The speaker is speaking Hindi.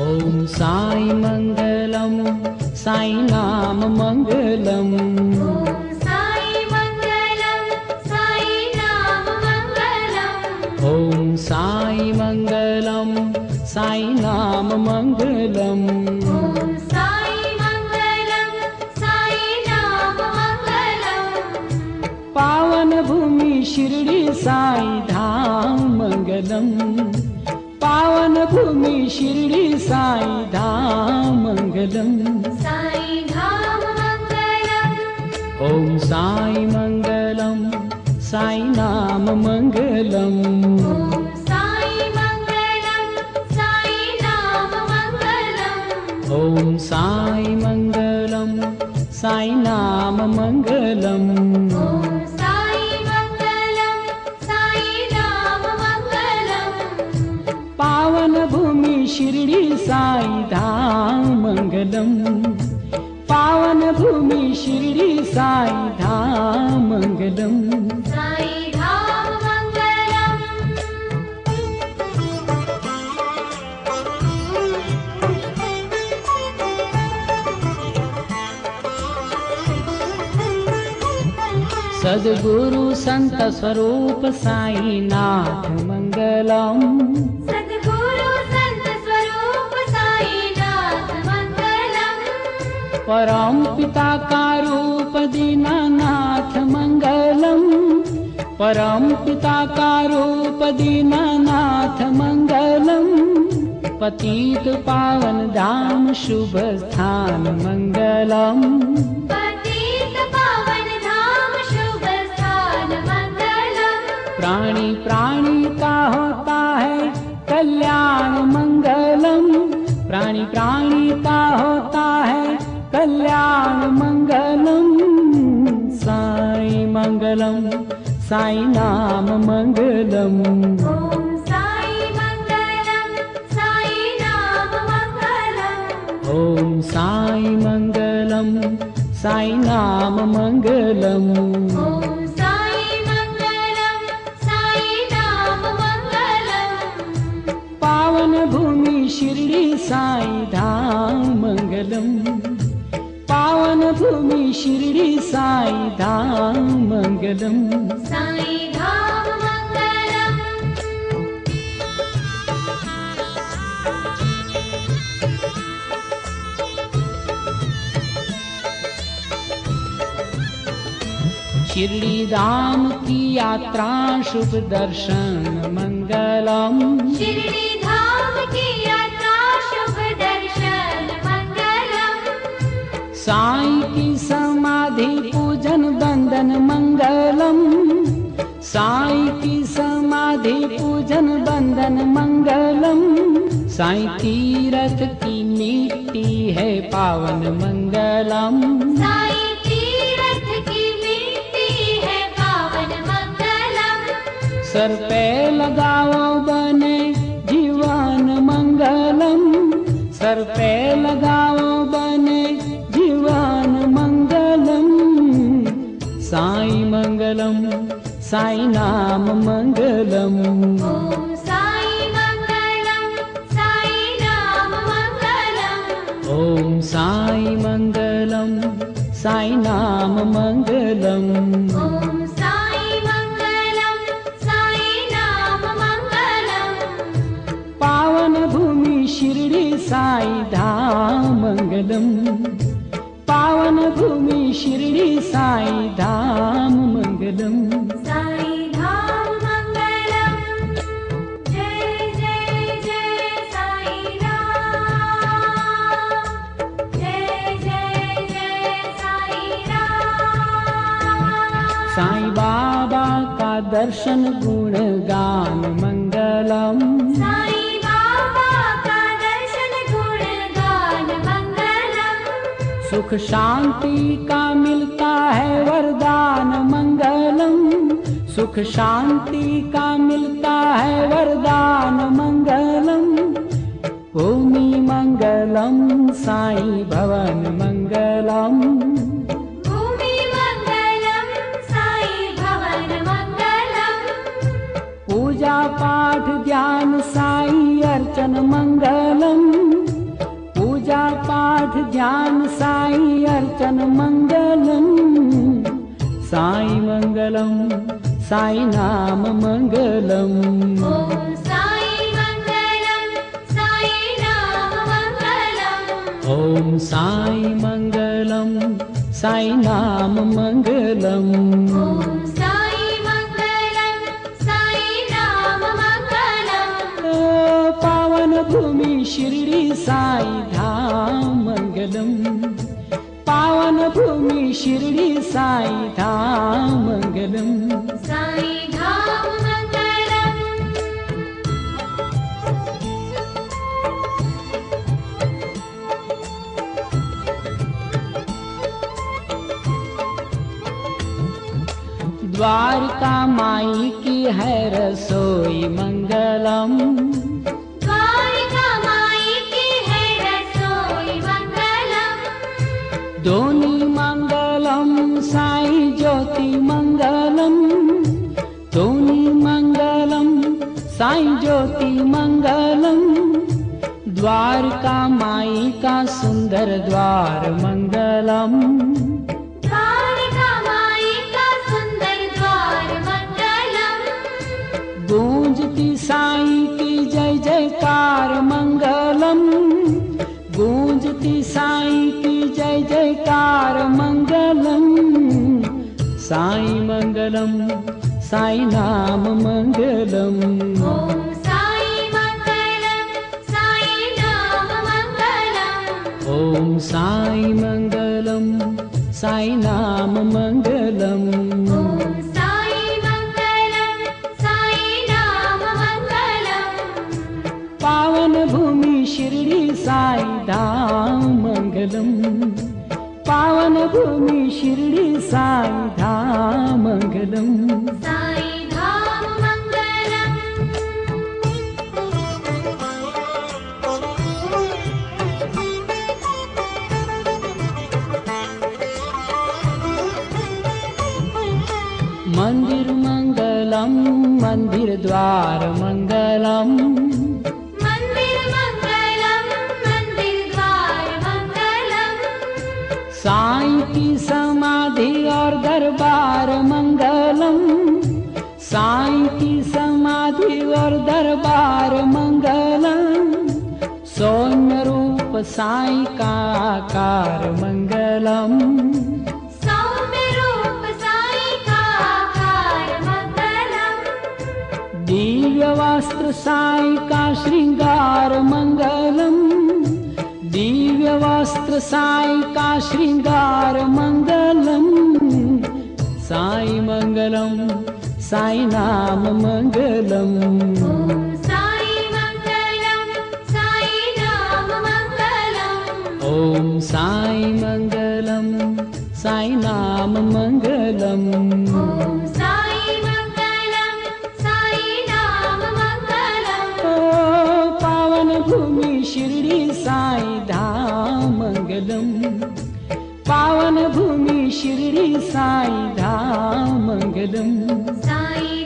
ॐ साई मंगलम साई नाम मंगलम। ॐ साई मंगलम साई नाम मंगलम। ॐ साई मंगलम साई नाम मंगलम। ॐ साई मंगलम साई नाम मंगलम। पावन भूमि शिरडी साई धाम मंगलम। पावन भूमि शिरडी साई धाम मंगलम। साई धाम मंगलम। ॐ साई मंगलम साई नाम मंगलम। ॐ साई मंगलम साई नाम मंगलम। ॐ साई मंगलम साई नाम मंगलम। ॐ साई मंगलम साई नाम मंगलम। पावन भूमि शिरडी साई धाम मंगलम। पावन भूमि शिरडी साई धाम मंगलम। साई धाम मंगलम। सद्गुरु संत स्वरूप साई नाथ मंगलम। सद्गुरु संत स्वरूप साई नाथ मंगलम। परम पिता का रूप दीनानाथ मंगलम। परम पिता का रूप दीनानाथ मंगलम। पतित पावन धाम शुभ स्थान मंगलम। पतित पावन धाम शुभ स्थान मंगलम। प्राणी प्राणी का होता है कल्याण मंगलम। प्राणी प्राणी का होता है कल्याण मंगलम। साई मंगलम साई नाम मंगलम। ॐ साई मंगलम साई नाम मंगलम। ॐ साई मंगलम साई नाम मंगलम। ॐ साई मंगलम साई नाम मंगलम। पावन भूमि शिरडी साई धाम मंगलम। पावन भूमि शिरडी साई धाम मंगलम। साई धाम मंगलम। शिरडी धाम की यात्रा शुभ दर्शन मंगलम। शिरडी धाम की यात्रा शुभ दर्शन मंगलम। साई की समाधि पूजन बंदन मंगलम। साई की समाधि पूजन बंदन मंगलम। साई तीरथ की मिट्टी है पावन मंगलम। साई तीरथ की मिट्टी है पावन मंगलम। सर पे लगाओ बने जीवन मंगलम। सर पे लगाओ बने जीवन मंगलम। साई मंगलम साई नाम मंगलम। ॐ साई मंगलम साई नाम मंगलम। ॐ साई मंगलम साई नाम मंगलम। ॐ साई मंगलम साई नाम मंगलम। पावन भूमि शिरडी साई धाम मंगलम। पावन भूमि शिरडी साई धाम मंगलम। साई धाम मंगलम। जय जय जय साई राम। जय जय जय साई राम। साईं बाबा का दर्शन गुणगान मंगलम। साई बाबा का दर्शन गुणगान मंगलम। सुख शांति का मिलता है वरदान मंगलम। सुख शांति का मिलता है वरदान मंगलम। भूमि मंगलम साई भवन मंगलम। भूमि मंगलम साई भवन मंगलम। पूजा पाठ ध्यान साई अर्चन मंगलम। पाठ ध्यान साई अर्चन मंगलम, साई मंगलम साई नाम मंगलम। ॐ साई मंगलम साई नाम मंगलम। ॐ साई मंगलम साई नाम मंगलम। ॐ साई मंगलम साई नाम मंगलम। पावन भूमि शिरडी साई धाम मंगलम, पावन भूमि शिरडी साई धाम मंगलम। साई धाम मंगलम। द्वारका माई की है रसोई मंगलम, द्वारका माई की है रसोई मंगलम। दोनी मंगलम साई ज्योति मंगलम, दोनी मंगलम साई ज्योति मंगलम। द्वारका माई का सुंदर द्वार मंगलम, द्वारका माई का सुंदर द्वार मंगलम। गूंजती साई की जय जयकार मंगलम, गूंजती साई की जय जयकार मंगलम। साई मंगलम साई नाम मंगलम। ॐ साई मंगलम साई नाम मंगलम। ॐ साई मंगलम साई नाम मंगलम। ॐ साई मंगलम साई नाम मंगलम। पावन भूमि शिरडी साई धाम मंगलम, पावन भूमि शिरडी साई धाम मंगलम। साई धाम मंगलम। मंदिर मंगलम मंदिर द्वार मंगलम, मंदिर मंगलम मंदिर द्वार मंगलम। साई की समाधि और दरबार मंगलम, साई की समाधि और दरबार मंगलम। सौम्य रूप साई का आकार मंगलम, सौम्य रूप साई का आकार मंगलम। दिव्य वस्त्र साई का श्रृंगार मंगलम, दिव्य वस्त्र साई का श्रृंगार मंगलम। साई मंगलम साई नाम मंगलम। ॐ साई मंगलम साई नाम मंगलम। ॐ साई मंगलम साई नाम मंगलम। ॐ साई मंगलम साई नाम मंगलम। पावन भूमि शिरडी साई धाम मंगलम, पावन भूमि शिरडी साई धाम मंगलम। साई